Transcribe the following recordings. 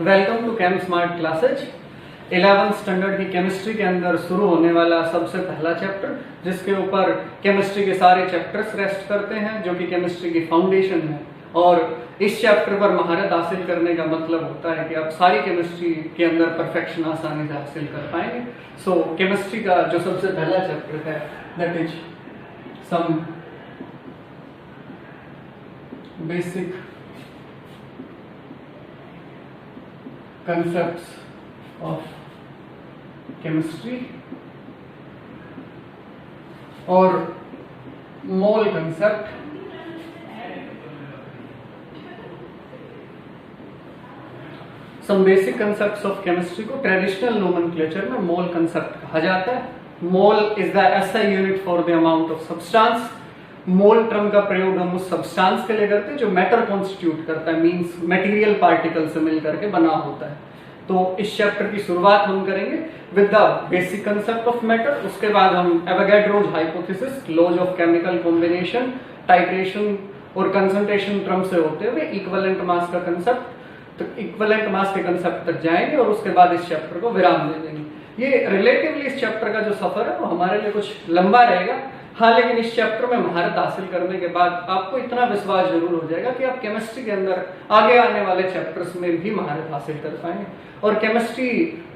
Welcome to Chem Smart Classes. 11th standard की chemistry के अंदर शुरू होने वाला सबसे पहला चैप्टर, जिसके ऊपर केमिस्ट्री के सारे चैप्टर्स रेस्ट करते हैं, जो कि केमिस्ट्री की फाउंडेशन है। और इस चैप्टर पर महारत हासिल करने का मतलब होता है कि आप सारी केमिस्ट्री के अंदर परफेक्शन आसानी से हासिल कर पाएंगे। सो केमिस्ट्री का जो सबसे पहला चैप्टर है, that is some basic concepts of chemistry और mole concept. Some basic concepts of chemistry को ट्रेडिशनल नोमेनक्लेचर में मोल कंसेप्ट कहा जाता है। Mole is the SI unit for the amount of substance. Mole term का प्रयोग हम उस सब्सटेंस के लिए करते हैं जो मैटर कॉन्स्टिट्यूट करता है, मींस मटेरियल पार्टिकल से मिलकर के बना होता है। तो इस चैप्टर की शुरुआत हम करेंगे with the basic concept of matter. उसके बाद हम Avogadro's hypothesis, laws of chemical combination, titration और कंसंट्रेशन टर्म से होते हुए इक्विवेलेंट मास का कंसेप्ट, तो इक्विवेलेंट मास के कंसेप्ट तक जाएंगे और उसके बाद इस चैप्टर को विराम दे देंगे। ये रिलेटिवली इस चैप्टर का जो सफर है वो हमारे लिए कुछ लंबा रहेगा। हाँ, लेकिन इस चैप्टर में महारत हासिल करने के बाद आपको इतना विश्वास जरूर हो जाएगा कि आप केमिस्ट्री के अंदर आगे आने वाले चैप्टर्स में भी महारत हासिल कर पाएंगे। और केमिस्ट्री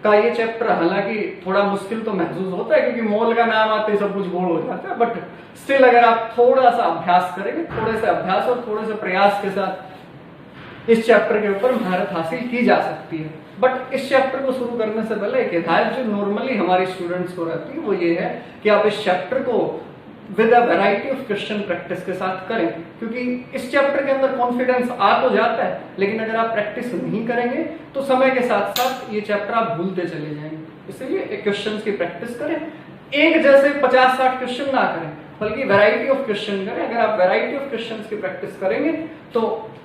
का ये चैप्टर हालांकि थोड़ा मुश्किल तो महसूस होता है, क्योंकि मोल का नाम आते ही सब कुछ गोल हो जाता है, बट स्टिल अगर आप थोड़ा सा अभ्यास करेंगे, थोड़े से अभ्यास और थोड़े से प्रयास के साथ इस चैप्टर के ऊपर महारत हासिल की जा सकती है। बट इस चैप्टर को शुरू करने से पहले एक हिदायत जो नॉर्मली हमारे स्टूडेंट्स को रहती है वो ये है कि आप इस चैप्टर को with a variety of question practice के साथ करें, क्योंकि इस चैप्टर के अंदर कॉन्फिडेंस आ तो जाता है, लेकिन अगर आप प्रैक्टिस नहीं करेंगे तो समय के साथ साथ ये चैप्टर आप भूलते चले जाएंगे। इसलिए क्वेश्चन की प्रैक्टिस करें, एक जैसे 50-60 क्वेश्चन ना करें, बल्कि वैरायटी ऑफ क्वेश्चन करें। अगर आप वैरायटी ऑफ क्वेश्चन की प्रैक्टिस करेंगे तो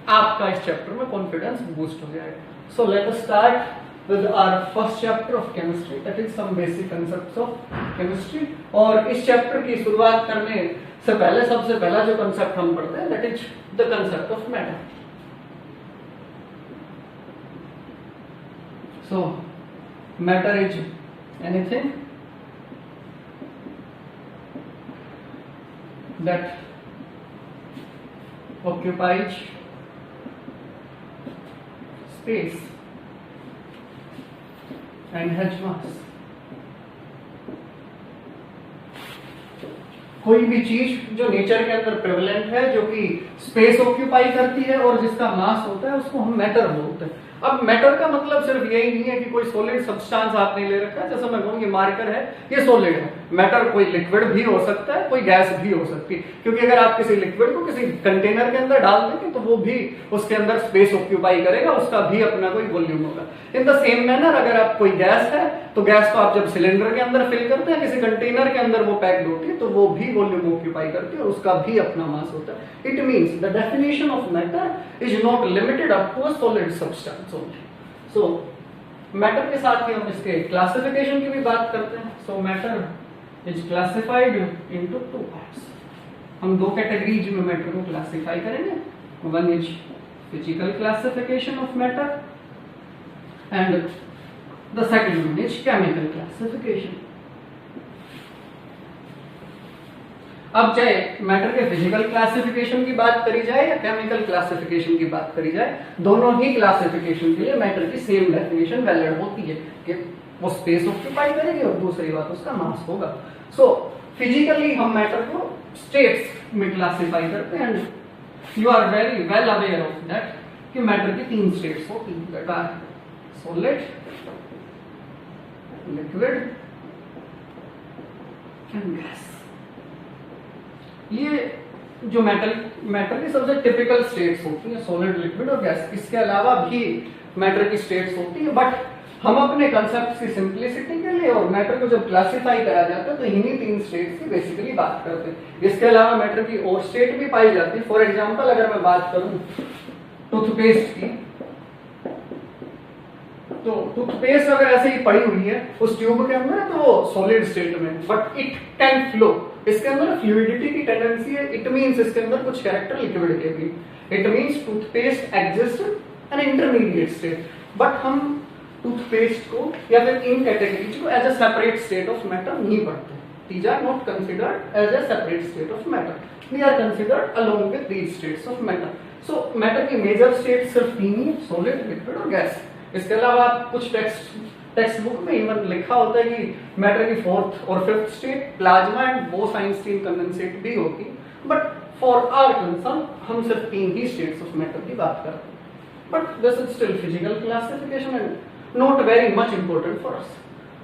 आपका इस चैप्टर में कॉन्फिडेंस बूस्ट हो जाएगा। So let us start with our first chapter of chemistry, that is some basic concepts of chemistry। और इस चैप्टर की शुरुआत करने से पहले सबसे पहला जो कंसेप्ट हम पढ़ते हैं, that is the concept of matter। So matter is anything that occupies space and has mass। कोई भी चीज जो नेचर के अंदर प्रेवलेंट है, जो कि स्पेस ऑक्यूपाई करती है और जिसका मास होता है, उसको हम मैटर बोलते हैं। अब मैटर का मतलब सिर्फ यही नहीं है कि कोई सॉलिड सब्सटेंस आपने ले रखा है, जैसे मैं कहूँ ये मार्कर है, ये सॉलिड है। मैटर कोई लिक्विड भी हो सकता है, कोई गैस भी हो सकती है, क्योंकि अगर आप किसी लिक्विड को किसी कंटेनर के अंदर डाल देंगे तो वो भी उसके अंदर स्पेस ऑक्यूपाई करेगा, उसका भी अपना कोई वॉल्यूम होगा। इन द सेम मैनर अगर आप कोई गैस है तो गैस को आप जब सिलेंडर के अंदर फिल करते हैं, किसी कंटेनर के अंदर वो पैक्ड होती है, तो वो भी वॉल्यूम ऑक्यूपाई करती है और उसका भी अपना मास होता है। It means the definition of matter is not limited up to a solid substance only. So matter के साथ ही हम इसके क्लासिफिकेशन की भी बात करते हैं। सो matter is classified into two parts. हम दो कैटेगरीज में मैटर को क्लासिफाई करेंगे। One is physical classification of matter and the second one is chemical classification. अब चाहे मैटर के फिजिकल क्लासिफिकेशन की बात करी जाए या केमिकल क्लासिफिकेशन की बात करी जाए, दोनों ही क्लासिफिकेशन के लिए मैटर की सेम डेफिनेशन वैलिड होती है कि वो स्पेस ऑक्यूपाई करेगी और दूसरी बात उसका मास होगा। सो फिजिकली हम मैटर को स्टेट्स में क्लासिफाई करते हैं and you are very well aware of that कि मैटर की 3 स्टेट्स होती हैं, that are solid, liquid and gas. ये जो मैटर की सबसे टिपिकल स्टेट्स होती हैं, सॉलिड, लिक्विड और गैस। इसके अलावा भी मैटर की स्टेट्स होती है, बट हम अपने कंसेप्ट की सिंप्लिसिटी के लिए और मैटर को जब क्लासिफाई करा जाता है तो इन्हीं 3 स्टेट्स की बेसिकली बात करते हैं। इसके अलावा मैटर की और स्टेट भी पाई जाती है। फॉर एग्जांपल अगर मैं बात करूं टूथपेस्ट की, तो टूथपेस्ट अगर ऐसे ही पड़ी हुई है उस ट्यूब के अंदर तो वो सॉलिड स्टेट में, बट इट कैन फ्लो। इसके अंदर फ्लूइडिटी की टेंडेंसी है, इट मींस इसके अंदर कुछ कैरेक्टर लिक्विड के भी। It means toothpaste exist an intermediate state, but हम टूथपेस्ट को या फिर इन कैटेगरीज को as a separate state of matter नहीं पढ़ते. These are not considered as a separate state of matter. They are considered along with these states of matter. So matter की major state सिर्फ तीन ही, सॉलिड, लिक्विड और gas. इसके अलावा कुछ text book में इवन लिखा होता है कि मैटर की फोर्थ और fifth state plasma and Bose-Einstein condensate भी होती. बट फॉर आवर कंसर्न हम सिर्फ तीन ही स्टेट्स ऑफ मैटर की बात करते हैं. But this is still physical classification and not very much important for us.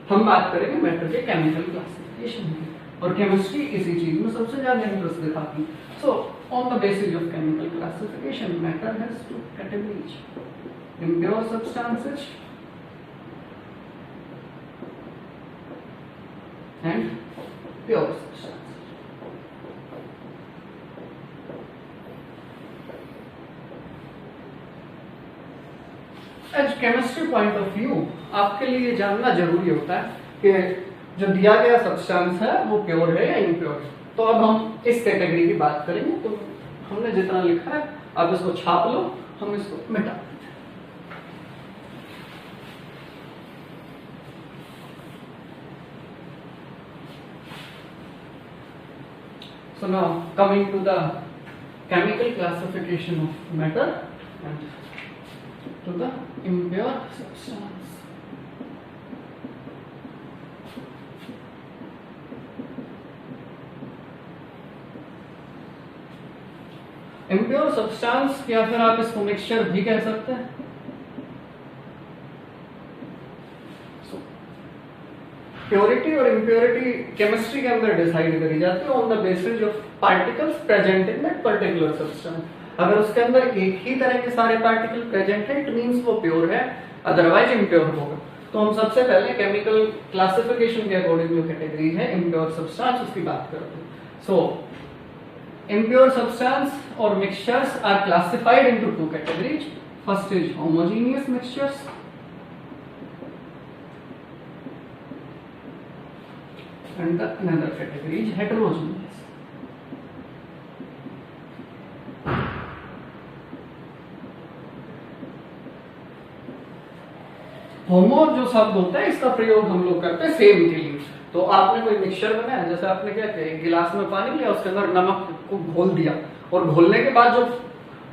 हम बात करेंगे मैटर के केमिकल क्लासिफिकेशन की, और केमिस्ट्री इसी चीज में सबसे ज्यादा इंटरेस्ट दिखाती है. So on the basis of chemical classification matter has two categories: impure substances and pure substances. As chemistry point of view आपके लिए जानना जरूरी होता है कि जो दिया गया सब्सटेंस है वो प्योर है या इम्प्योर है. तो अब हम इस कैटेगरी की बात करेंगे. तो हमने जितना लिखा है आप इसको छाप लो, हम इसको मिटा देते हैं. So now coming to the chemical classification of matter and to the impure substance. Impure substance या फिर आप इसको मिक्सचर भी कह सकते हैं. प्योरिटी और इम्प्योरिटी केमिस्ट्री के अंदर डिसाइड करी जाती है on the basis of particles present in that particular substance. अगर उसके अंदर एक ही तरह के सारे पार्टिकल प्रेजेंट है, इट मींस वो प्योर है, अदरवाइज इम्प्योर होगा. तो हम सबसे पहले केमिकल क्लासिफिकेशन के अकॉर्डिंग जो कैटेगरी है इम्प्योर सब्सटेंस उसकी बात करते हैं. सो इम्प्योर सब्सटेंस और mixtures are classified into two categories. First is homogeneous mixtures and the another category is heterogeneous. होमो जो शब्द होता है इसका प्रयोग हम लोग करते हैं सेम के लिए. तो आपने कोई मिक्सचर बनाया, जैसे आपने क्या किया, एक गिलास में पानी लिया, उसके अंदर नमक को घोल दिया, और घोलने के बाद जो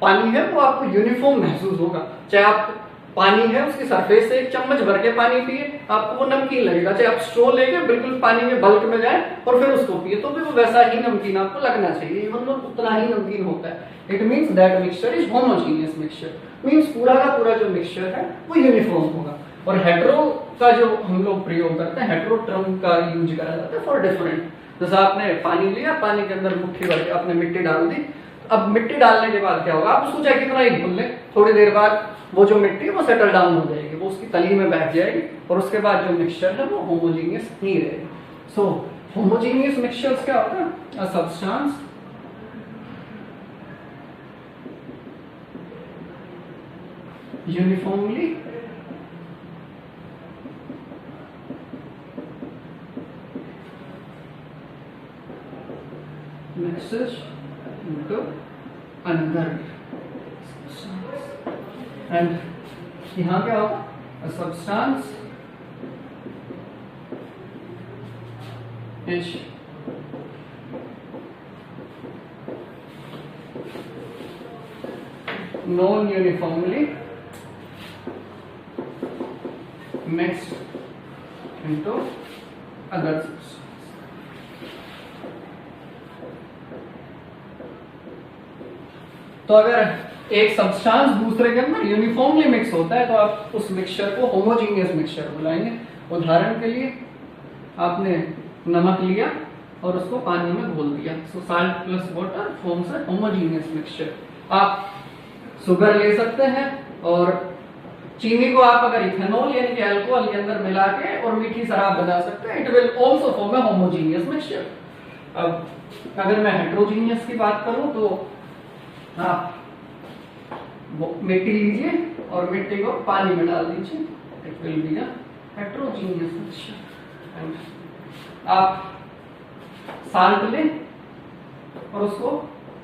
पानी है वो आपको यूनिफॉर्म महसूस होगा. चाहे आप पानी है उसकी सरफेस से एक चम्मच भर के पानी पिए, आपको वो नमकीन लगेगा. चाहे आप स्ट्रो लेके बिल्कुल पानी में बल्क में जाए और फिर उसको पिए, तो भी वो वैसा ही नमकीन आपको लगना चाहिए, इवन वो उतना ही नमकीन होता है. It means that mixture is homogeneous mixture. Means पूरा का पूरा जो मिक्सचर है वो यूनिफॉर्म होगा. और हेटेरो का जो हम लोग प्रयोग करते हैं, हेटेरो टर्म का यूज करा जाता है फॉर डिफरेंट. जैसे आपने पानी लिया, पानी के अंदर मुट्ठी भर के आपने मिट्टी डाल दी. अब मिट्टी डालने के बाद क्या होगा, आप उसको चाहे कितना ही घोल लें, थोड़ी देर बाद वो जो मिट्टी है वो सेटल डाउन हो जाएगी, वो उसकी तली में बैठ जाएगी, और उसके बाद जो मिक्सचर है वो होमोजेनियस नहीं रहेगा. सो होमोजेनियस मिक्सचर्स क्या होता है, a substance uniformly mixes into another substance. And यहाँ क्या होगा, a substance is non-uniformly mixed into other substance. तो अगर एक सब्सटेंस दूसरे के अंदर यूनिफॉर्मली मिक्स होता है तो आप उस मिक्सचर को होमोजेनियस मिक्सचर बुलाएंगे. उदाहरण के लिए आपने नमक लिया और उसको पानी में घोल दिया, so salt plus water forms a homogeneous mixture. आप शुगर ले सकते हैं और चीनी को आप अगर इथेनॉल यानी कि अल्कोहल के अंदर मिला के और मीठी शराब बना सकते हैं. It will also form a homogeneous mixture. अब अगर मैं हेटेरोजेनियस की बात करूं तो आप मिट्टी लीजिए और मिट्टी को पानी में डाल दीजिए, it will be a heterogeneous mixture. And आप साल्ट लें और उसको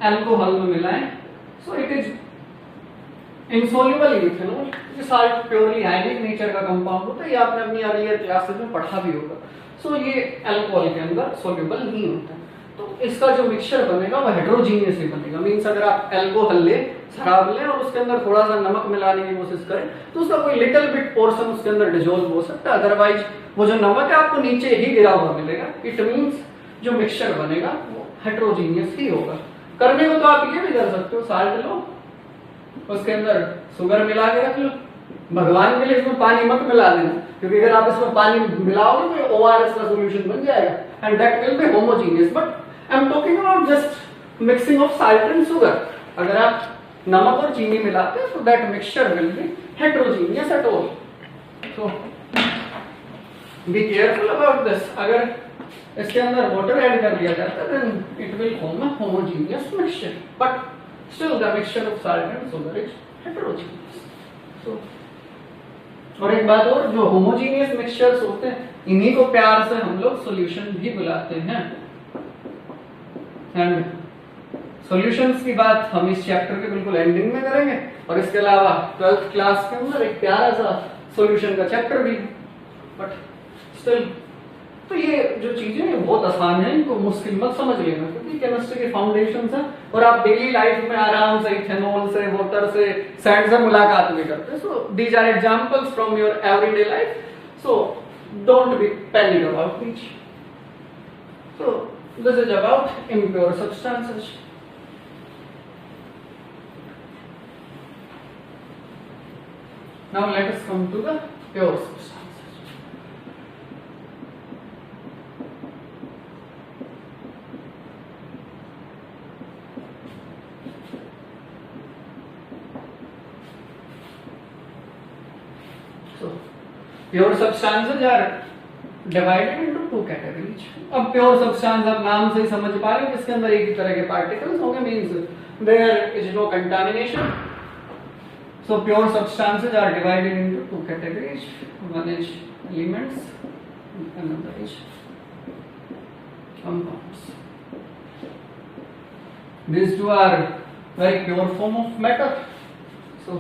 अल्कोहल में मिलाएं, so it is insoluble ethanol, ये साल्ट प्योरली आयनिक नेचर का कंपाउंड होता है, ये आपने अपनी अर्लियर क्लासेस में पढ़ा भी होगा। सो ये अल्कोहल के अंदर सोल्यूबल नहीं होता। तो इसका जो मिक्सचर बनेगा वो हेट्रोजीनियस ही बनेगा। मींस अगर आप अल्कोहल ले, शराब लें और उसके अंदर थोड़ा सा नमक मिलाने की कोशिश करें तो उसका कोई लिटिल बिट पोर्शन उसके अंदर डिजोल्व हो सकता है, अदरवाइज वो जो नमक है आपको नीचे ही गिरा हुआ मिलेगा। इट मींस जो मिक्सचर बनेगा वो हेट्रोजीनियस ही होगा। करने को तो आप ये भी कर सकते हो, साल्ट लो, उसके अंदर शुगर मिला के रख लो, भगवान के लिए इसमें पानी मत मिला देना, क्योंकि अगर आप इसमें पानी मिलाओगे तो ORS का सॉल्यूशन बन जाएगा and that will be homogeneous. But I am talking about just mixing of salt and sugar. अगर आप नमक और चीनी मिलाते हैं तो that mixture will be heterogeneous at all. So be careful about this. अगर इसके अंदर वाटर ऐड कर दिया जाता है then it will form a homogeneous mixture, but still the mixture of salt and sugar is heterogeneous. So और एक बात और, जो होमोजीनियस मिक्सचर्स होते हैं इन्हीं को प्यार से हम लोग सॉल्यूशन भी बुलाते हैं। एंड सॉल्यूशंस की बात हम इस चैप्टर के बिल्कुल एंडिंग में करेंगे, और इसके अलावा 12th क्लास के अंदर एक प्यारा सा सॉल्यूशन का चैप्टर भी है। बट स्टिल तो ये जो चीजें हैं बहुत आसान है, इनको मुश्किल मत समझ लेना, क्योंकि केमिस्ट्री के फाउंडेशंस हैं और आप डेली लाइफ में आराम से इथेनॉल से, वाटर से, सैंड से मुलाकात भी करते हैं। So these are examples from your everyday life, so don't be panic about these. So this is about impure substances. Now let us come to the pure substances. Pure substances are divided into 2 categories. अब pure substance आप नाम से ही समझ पा रहे हैं, इसके अंदर एक ही तरह के पार्टिकल्स होंगे, means there is no contamination. So pure substances are divided into 2 categories, one is elements, another is compounds. These two are very pure form of matter. So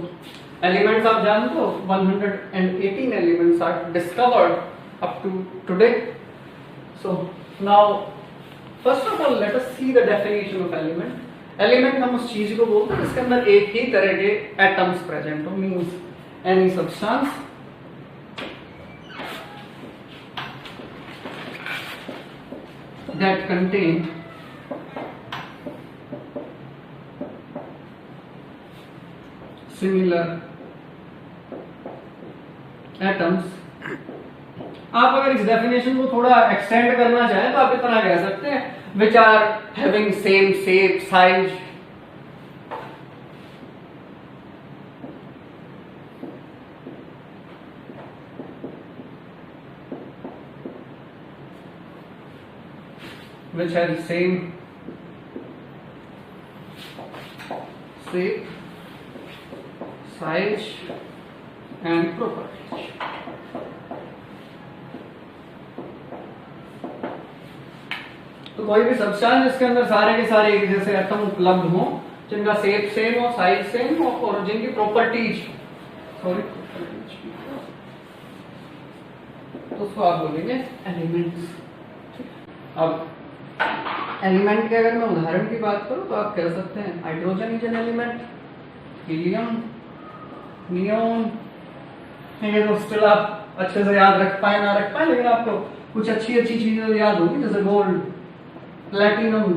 elements आप जानते हो 118 elements are discovered up to today. So now first of all let us see the definition of element. Element हम उस चीज को बोलते हैं जिसके अंदर एक ही तरह के atoms present हो, means any substance that contain similar atoms। आप अगर इस डेफिनेशन को थोड़ा एक्सटेंड करना चाहें तो आप इतना कह सकते हैं which are having same shape, size, which has same shape, size and properties। तो कोई भी सब्सटेंस जिसके अंदर सारे के सारे एक जैसे एटम उपलब्ध हो, जिनका शेप सेम हो, साइज सेम हो और जिनकी प्रॉपर्टीज तो उसको आप बोलेंगे एलिमेंट्स। अब एलिमेंट के अगर मैं उदाहरण की बात करूं तो आप कह सकते हैं hydrogen is an element, helium, neon. ये तो स्टिल आप अच्छे से याद रख पाए ना रख पाए, लेकिन आपको कुछ अच्छी अच्छी चीजें याद होगी, जैसे गोल्ड, प्लैटिनम,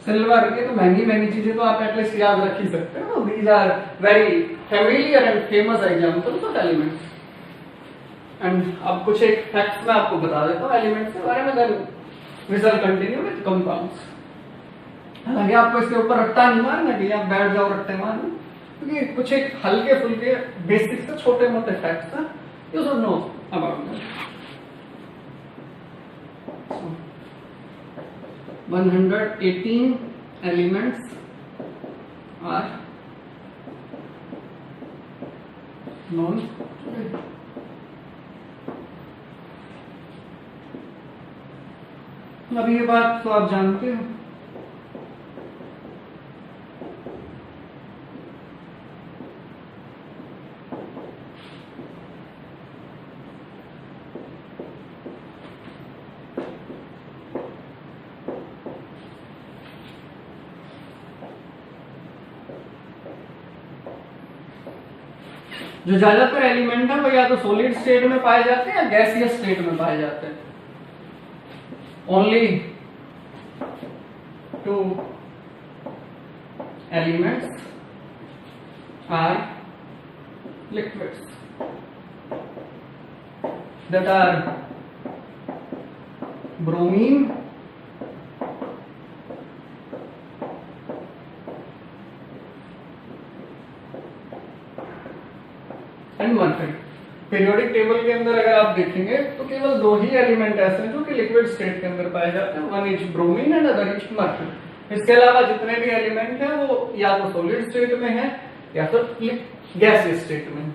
सिल्वर। ये तो महंगी महंगी चीजें तो आप एटलीस्ट याद रख ही सकते हो। These are very familiar and famous examples of elements. And अब कुछ एक फैक्ट्स मैं आपको बता देता हूँ एलिमेंट्स के बारे में, then we shall continue with compounds. हालांकि आपको इसके ऊपर रट्टा नहीं मारना कि आप बैठ जाओ रट्टे मारने, क्योंकि कुछ एक हल्के फुल्के बेसिक से छोटे मोटे फैक्ट्स हैं, you should know about that. 118 elements are known today। अब ये बात तो आप जानते हो जो ज्यादातर एलिमेंट है वो या तो सॉलिड स्टेट में पाए जाते हैं या गैसियस स्टेट में पाए जाते हैं। Only 2 elements are liquids that are bromine and mercury. Periodic table के अंदर अगर आप देखेंगे तो केवल 2 ही एलिमेंट ऐसे हैं जो कि लिक्विड स्टेट के अंदर पाए जाते हैं, one is bromine and other is mercury. इसके अलावा जितने भी एलिमेंट हैं वो या तो सॉलिड स्टेट में है या फिर गैसियस स्टेट में।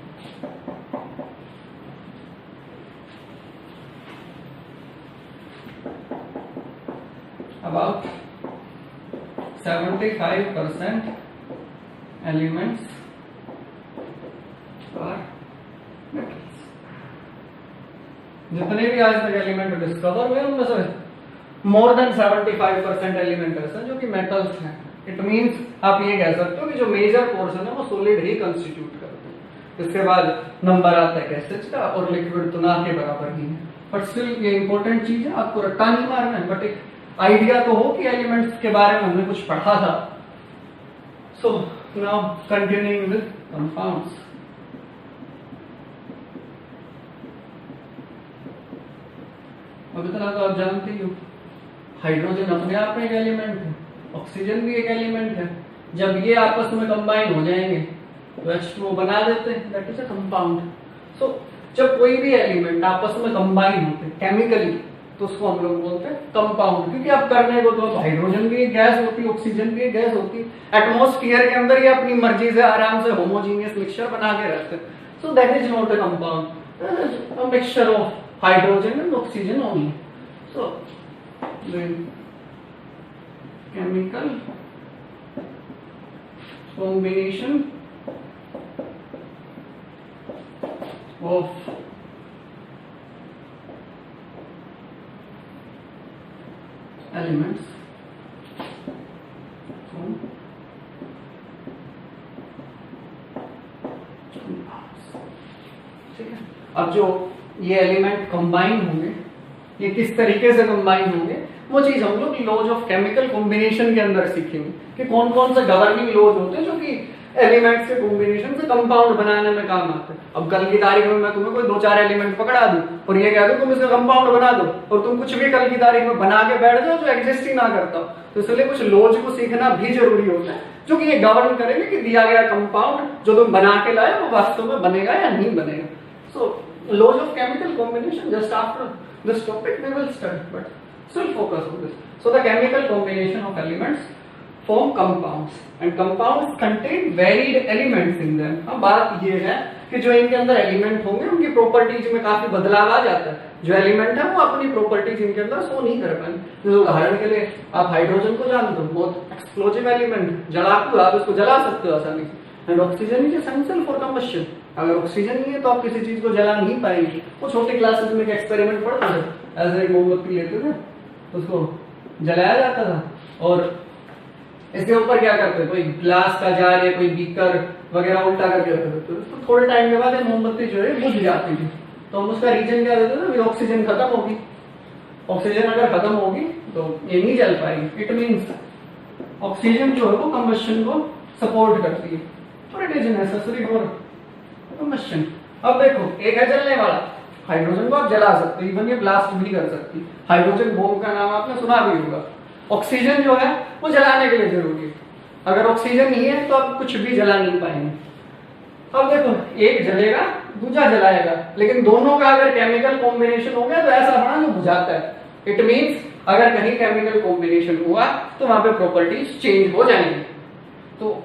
About 75% elements are metals। जितने भी आज तक एलिमेंट डिस्कवर हुए उनमें से मोर देन 75% एलिमेंट ऐसे जो कि मेटल्स हैं। इट मींस आप ये कह सकते हो कि जो मेजर पोर्शन है वो सॉलिड ही कंस्टिट्यूट करते हैं। इसके बाद नंबर आता है गैसेज का और लिक्विड तो ना के बराबर ही है, बट स्टिल ये इंपॉर्टेंट चीज है, आपको रट्टा नहीं मारना है, बट एक आइडिया तो हो कि एलिमेंट्स के बारे में हमने कुछ पढ़ा था। So now continuing with compounds. अभी तक तो आप जानते ही हो हाइड्रोजन अपने आप में एक एलिमेंट है, ऑक्सीजन भी एक एलिमेंट है। जब ये आपस में कंबाइन हो जाएंगे तो H2O बना देते हैं, दैट इज अ कंपाउंड। सो जब कोई भी एलिमेंट आपस में कंबाइन होते हैं केमिकली तो उसको हम लोग बोलते हैं कंपाउंड, क्योंकि आप करने को तो हाइड्रोजन भी एक गैस होती है, ऑक्सीजन भी एक गैस होती है, एटमॉस्फेयर के अंदर ये अपनी मर्जी से आराम से होमोजीनियस मिक्सचर बना के रखते हैं। So that is not a compound, a mixture of hydrogen and oxygen only. So chemical combination of elements from ठीक है। अब जो ये एलिमेंट कंबाइन होंगे, ये किस तरीके से कंबाइन होंगे, वो चीज हम लोग लॉज ऑफ केमिकल कॉम्बिनेशन के अंदर सीखेंगे कि कौन कौन से गवर्निंग लॉज होते हैं जो कि एलिमेंट्स के कॉम्बिनेशन से कंपाउंड बनाने में काम आते हैं। अब कल की तारीख में मैं तुम्हें कोई 2-4 एलिमेंट पकड़ा दूं और ये कह दूं तुम इसका कंपाउंड बना दो और तुम कुछ भी कल की तारीख में बना के बैठ जाओ जो एग्जिस्ट ही ना करता, तो इसलिए कुछ लॉज को सीखना भी जरूरी होता है जो कि ये गवर्न करेंगे कि दिया गया कंपाउंड जो तुम बना के लाए वो वास्तव में बनेगा या नहीं बनेगा। So laws of chemical combination just after this topic we will study, but still focus on this. So the chemical combination of elements form compounds and compounds contain varied elements in them। अब बात ये है कि जो इनके अंदर element होंगे उनकी प्रॉपर्टीज में काफी बदलाव आ जाता है। जो एलिमेंट है वो अपनी प्रॉपर्टीज इनके अंदर शो नहीं कर पाएंगे। तो उदाहरण के लिए आप हाइड्रोजन को जानते हो, बहुत एक्सप्लोजिव एलिमेंट, जलाकू, आप उसको जला सकते हो आसानी से। And oxygen is essential for combustion. अगर ऑक्सीजन नहीं है तो आप किसी चीज को जला नहीं पाएंगे। वो छोटे क्लासेस में एक एक्सपेरिमेंट पढ़ते थे, ऐसे एक मोमबत्ती लेते थे, उसको जलाया जाता था और इसके ऊपर क्या करते, कोई ग्लास का जार या कोई बीकर वगैरह उल्टा करके रख देते, तो थोड़े टाइम के बाद मोमबत्ती जो है बुझ जाती थी। तो हम उसका रीजन क्या देते थे, ऑक्सीजन खत्म होगी। ऑक्सीजन अगर खत्म होगी तो ये नहीं जल पाएगी। इट मीन्स ऑक्सीजन जो है वो कंबशन को सपोर्ट करती है और it is necessary for combustion. अब देखो, एक है जलने वाला, हाइड्रोजन को आप जला सकते हो, इवन ये ब्लास्ट भी कर सकती। हाइड्रोजन बॉम्ब का नाम आपने सुना भी होगा। ऑक्सीजन जो है वो जलाने के लिए जरूरी है। अगर ऑक्सीजन नहीं है तो आप कुछ भी जला नहीं पाएंगे। अब देखो, एक जलेगा दूसरा जलाएगा, लेकिन दोनों का अगर केमिकल कॉम्बिनेशन हो गया तो ऐसा होना जो बुझाता है। इट मीन्स अगर कहीं केमिकल कॉम्बिनेशन हुआ तो वहां पे प्रॉपर्टीज चेंज हो जाएंगी। तो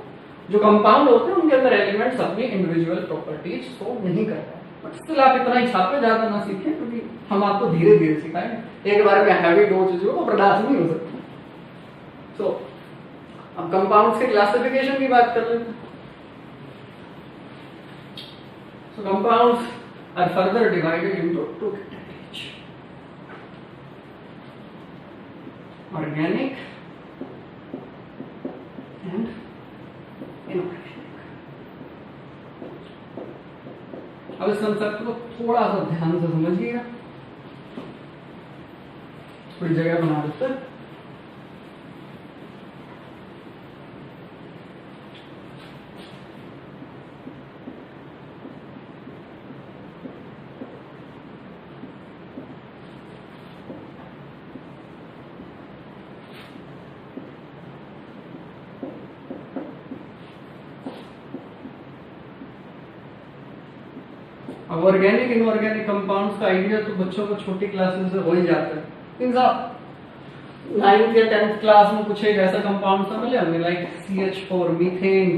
जो कंपाउंड होते हैं उनके अंदर एलिमेंट्स अपनी इंडिविजुअल प्रॉपर्टीज शो नहीं करते। बट स्टिल आप इतना ही छापे ज्यादा ना सीखें, क्योंकि हम आपको धीरे धीरे सिखाएंगे। एक बार में हैवी डोज जो वो बर्दाश्त नहीं हो सकती। सो अब कंपाउंड्स के क्लासिफिकेशन की बात कर लेते हैं। So compounds are further divided into 2 categories, organic and inorganic. अब इस कंसेप्ट को थोड़ा सा ध्यान से समझिएगा, थोड़ी जगह बना देते हैं। अब ऑर्गेनिक इनऑर्गेनिक कंपाउंड्स का आइडिया तो बच्चों को छोटी क्लासेस से हो ही जाता है। इन सब 9th या 10th क्लास में कुछ एक ऐसा कंपाउंड सा मिले होंगे लाइक CH4, मीथेन,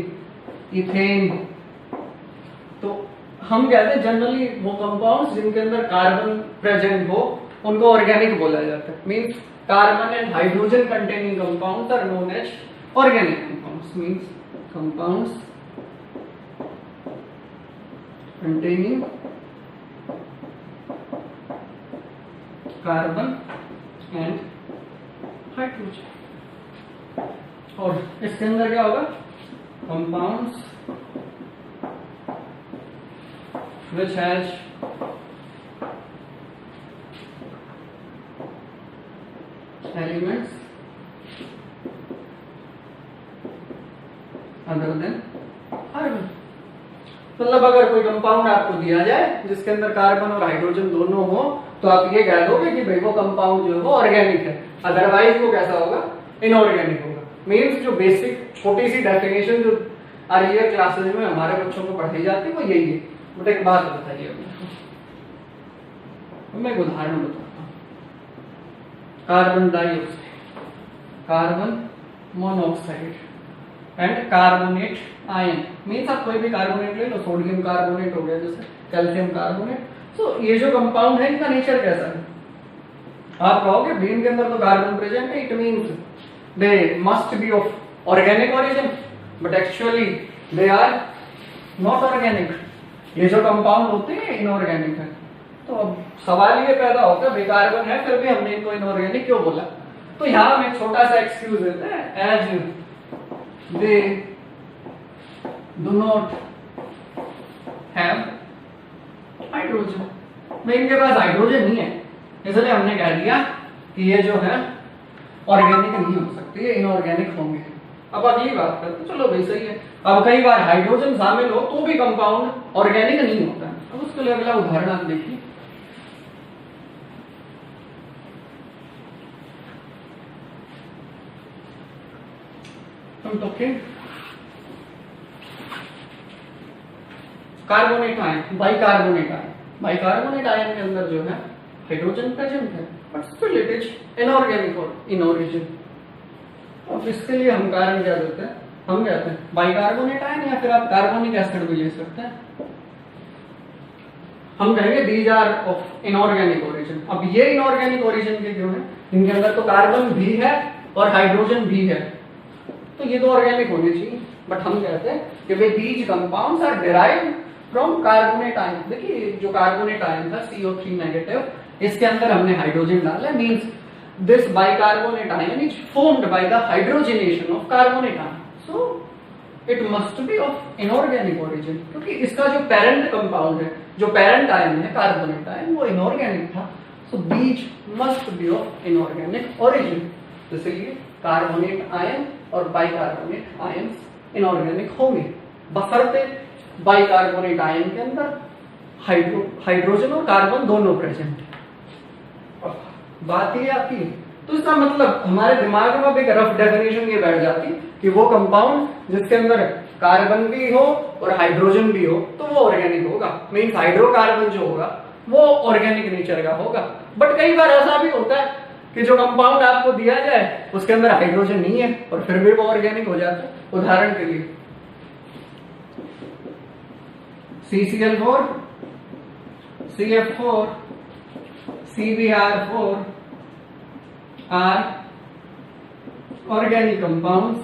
इथेन। तो हम कहते हैं जनरली वो कंपाउंड्स जिनके अंदर कार्बन प्रेजेंट हो उनको ऑर्गेनिक बोला जाता है। Means carbon and hydrogen containing compounds are known as organic compounds. Means compounds containing carbon and hydrogen. और इसके अंदर क्या होगा? Compounds which has elements other than carbon. मतलब अगर कोई कंपाउंड आपको दिया जाए जिसके अंदर कार्बन और हाइड्रोजन दोनों हो तो आप ये कह दोगे कि भाई वो कंपाउंड जो है वो ऑर्गेनिक है, अदरवाइज वो कैसा होगा? इनऑर्गेनिक होगा। मींस जो बेसिक छोटी सी डेफिनेशन जो अर्लियर क्लासेस में हमारे बच्चों को पढ़ाई जाती है वो यही है। बट एक बात बताइए, मैं एक उदाहरण बताता हूँ। Carbon dioxide, carbon monoxide and carbonate ion. Means आप कोई भी कार्बोनेट ले लो, सोडियम कार्बोनेट हो गया जैसे, कैल्शियम कार्बोनेट। तो ये जो कंपाउंड है इनका नेचर कैसा है? आप कहोगे बीन के अंदर तो कार्बन प्रेजेंट है, it means they must be of organic origin, but actually they are not organic. ये जो कंपाउंड होते हैं इनऑर्गेनिक है। तो अब सवाल ये पैदा होता है, कार्बन है फिर भी हमने इनको इनऑर्गेनिक क्यों बोला? तो यहां हम एक छोटा सा एक्सक्यूज देते हैं, as they do not have hydrogen। मैं इनके पास हाइड्रोजन नहीं है, इसलिए हमने कह दिया कि ये जो है ऑर्गेनिक नहीं हो सकती, ये इनऑर्गेनिक होंगे। अब अगली बात करते, चलो भाई सही है। अब कई बार हाइड्रोजन शामिल हो तो भी कंपाउंड ऑर्गेनिक नहीं होता है। अब उसके लिए अगला उदाहरण आप देखिए। Carbonate ion, bicarbonate ion. Bicarbonate ion के अंदर जो है हाइड्रोजन प्रेजेंट है, but still it is inorganic और इन ओरिजिन। अब इसके लिए हम कारण क्या देते हैं? हम कहते हैं बाइकार्बोनेट आयन, या फिर आप कार्बोनिक एसिड भी ले सकते हैं। हम कहेंगे these are of inorganic origin. अब ये इनऑर्गेनिक ओरिजिन के क्यों है? इनके अंदर तो कार्बन भी है और हाइड्रोजन भी है, तो ये तो ऑर्गेनिक होने चाहिए। बट हम कहते हैं कि भाई these compounds are derived from carbonate ion. देखिए जो कार्बोनेट आयन था CO3 नेगेटिव, इसके अंदर हमने हाइड्रोजन डाला, means this bicarbonate ion is formed by the hydrogenation of carbonate ion, so it must be of inorganic origin. क्योंकि इसका जो पेरेंट कंपाउंड है, जो पेरेंट आयन है कार्बोनेट आयन, वो इनऑर्गेनिक था, so these must be of inorganic origin. इसलिए carbonate ion और बाइकार्बोनेट आयन इनऑर्गेनिक होंगे, बशर्ते बाइकार्बोनेट आयन के अंदर हाइड्रोजन और कार्बन दोनों प्रेजेंट है। बात ये आती है, तो इसका मतलब हमारे दिमाग में अब एक रफ डेफिनेशन ये बैठ जाती कि वो कंपाउंड जिसके अंदर कार्बन भी हो और हाइड्रोजन भी हो तो वो ऑर्गेनिक होगा। मीन्स हाइड्रोकार्बन जो होगा वो ऑर्गेनिक नेचर का होगा। बट कई बार ऐसा भी होता है कि जो कंपाउंड आपको दिया जाए उसके अंदर हाइड्रोजन नहीं है और फिर भी वो ऑर्गेनिक हो जाता है। उदाहरण के लिए CCl4, CF4, CbR4 are organic compounds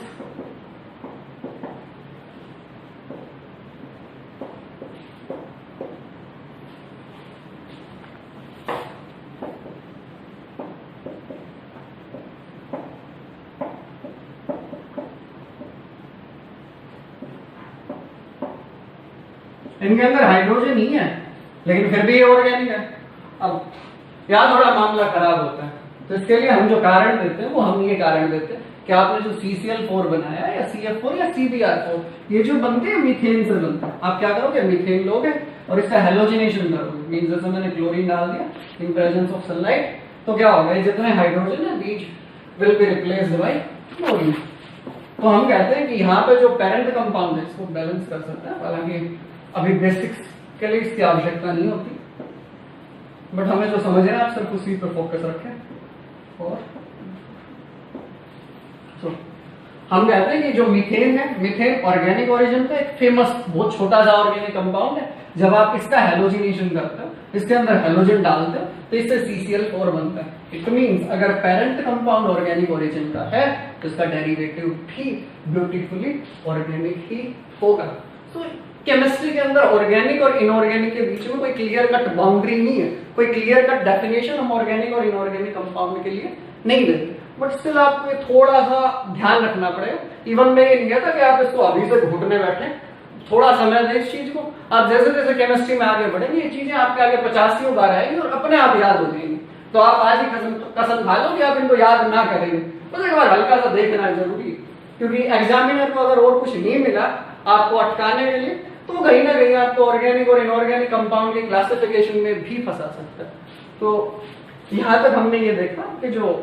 इनके अंदर हाइड्रोजन नहीं है लेकिन फिर भी ये ऑर्गेनिक है। अब यहाँ थोड़ा मामला खराब होता है, तो इसके लिए हम जो कारण देते हैं वो हम ये कारण देते हैं कि आपने जो CCl4 बनाया है या CF4 या CBr4, ये जो बनते हैं मीथेन से बनते हैं। आप क्या करोगे, मीथेन लोगे और इसका हेलोजिनेशन करोगे, मीन जैसे मैंने क्लोरीन डाल दिया इन प्रेजेंस ऑफ सनलाइट, तो क्या होगा, ये जितने हाइड्रोजन है these will be replaced by chlorine. तो हम कहते हैं कि यहाँ पे जो पेरेंट कंपाउंड है इसको बैलेंस कर सकते हैं। हालांकि अभी बेसिक्स के लिए इसकी आवश्यकता नहीं होती, बट हमें जो समझ है आप सिर्फ उसी पर फोकस रखें। और तो हम कहते हैं कि जो मीथेन है, मीथेन ऑर्गेनिक ओरिजिन का एक फेमस बहुत छोटा सा ऑर्गेनिक कंपाउंड है। जब आप इसका हेलोजिनेशन करते हो, इसके अंदर हेलोजन डालते हो, तो इससे CCl4 बनता है। इट मींस अगर पेरेंट कंपाउंड ऑर्गेनिक ओरिजिन का है तो इसका डेरिवेटिव भी ब्यूटीफुली ऑर्गेनिक ही होगा। तो केमिस्ट्री के अंदर ऑर्गेनिक और इनऑर्गेनिक के बीच में कोई क्लियर कट बाउंड्री नहीं है, कोई क्लियर कट डेफिनेशन हम ऑर्गेनिक और इनऑर्गेनिक कंपाउंड के लिए नहीं देते, बट स्टिल आपको थोड़ा सा ध्यान रखना पड़ेगा। इवन मैं ये नहीं कहता कि आप इसको अभी से घुटने बैठे, थोड़ा समय दें इस चीज को। आप जैसे जैसे केमिस्ट्री में आगे बढ़ेंगे ये चीजें आपके आगे 50 बार आएंगी और अपने आप याद हो जाएंगी। तो आप आज ही कसम खा लो कि आप इनको याद ना करेंगे, बस एक बार हल्का सा देखना जरूरी है, क्योंकि एग्जामिनर को अगर और कुछ नहीं मिला आपको अटकाने के लिए, तो कहीं ना कहीं आपको ऑर्गेनिक और इनऑर्गेनिक कंपाउंड की क्लासिफिकेशन में भी फंसा सकता है। तो यहां तक हमने ये देखा कि जो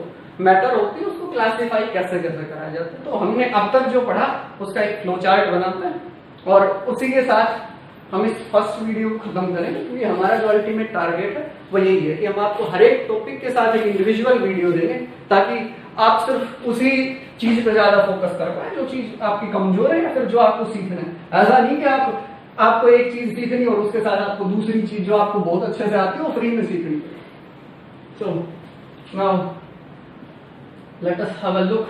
मैटर होती है उसको क्लासिफाई कैसे कैसे कराया जाता है। तो हमने अब तक जो पढ़ा उसका एक फ्लो चार्ट बनाते हैं और उसी के साथ हम इस फर्स्ट वीडियो को खत्म करेंगे, क्योंकि हमारा जो अल्टीमेट टारगेट है वो यही है कि हम आपको हर एक टॉपिक के साथ एक इंडिविजुअल वीडियो देंगे, ताकि आप सिर्फ उसी चीज पे ज्यादा फोकस कर पाए जो चीज आपकी कमजोर है या फिर जो आपको सीखना है। ऐसा नहीं कि आपको एक चीज सीखनी और उसके साथ आपको दूसरी चीज जो आपको बहुत अच्छे से आती है वो फ्री में सीखनी पड़ेगी। So now let us have a look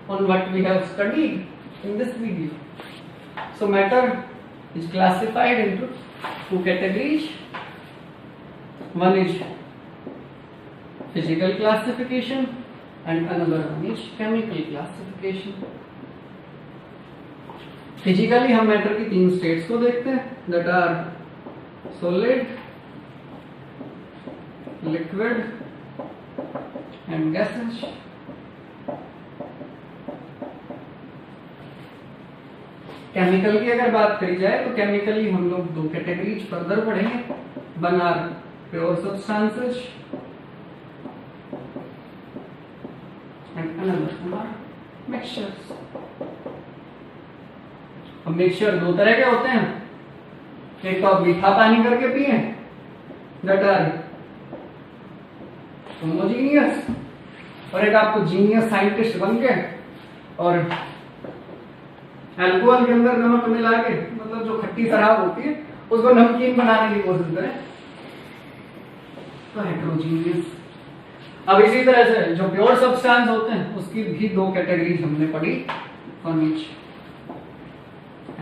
on what we have studied in this video. So matter is classified into two categories. One is physical classification and another one is chemical classification. Physically हम matter की तीन states को देखते हैं, that are solid, liquid and gaseous. Chemical की अगर बात करी जाए तो केमिकली हम लोग दो कैटेगरीज फर्दर पढ़ेंगे, one are pure substances and another are mixtures. अब मिक्सचर दो तरह के होते हैं, एक तो आप मीठा पानी करके पिए दैट आर होमोजीनियस, और एक आपको जीनियस साइंटिस्ट बन के और अल्कोहल के अंदर नमक मिला के, मतलब जो खट्टी शराब होती है उसको नमकीन बनाने की कोशिश करें, तो हेटेरोजीनियस। अब इसी तरह से जो प्योर सब्सटेंस होते हैं उसकी भी दो कैटेगरीज हमने पढ़ी, one is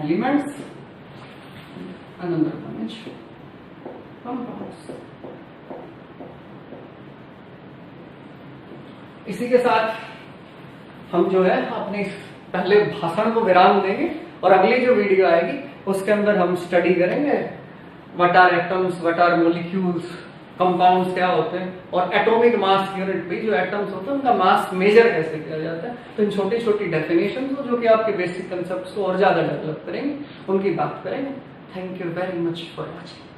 elements, another one is compounds. इसी के साथ हम जो है अपने पहले भाषण को विराम देंगे और अगली जो वीडियो आएगी उसके अंदर हम स्टडी करेंगे what are atoms, what are molecules, compounds क्या होते हैं, और एटॉमिक मास यूनिट पे जो एटम्स होते हैं उनका मास मेजर कैसे किया जाता है। तो इन छोटी छोटी डेफिनेशन को जो कि आपके बेसिक कंसेप्ट को और ज्यादा डेवलप करेंगे उनकी बात करेंगे। Thank you very much for watching.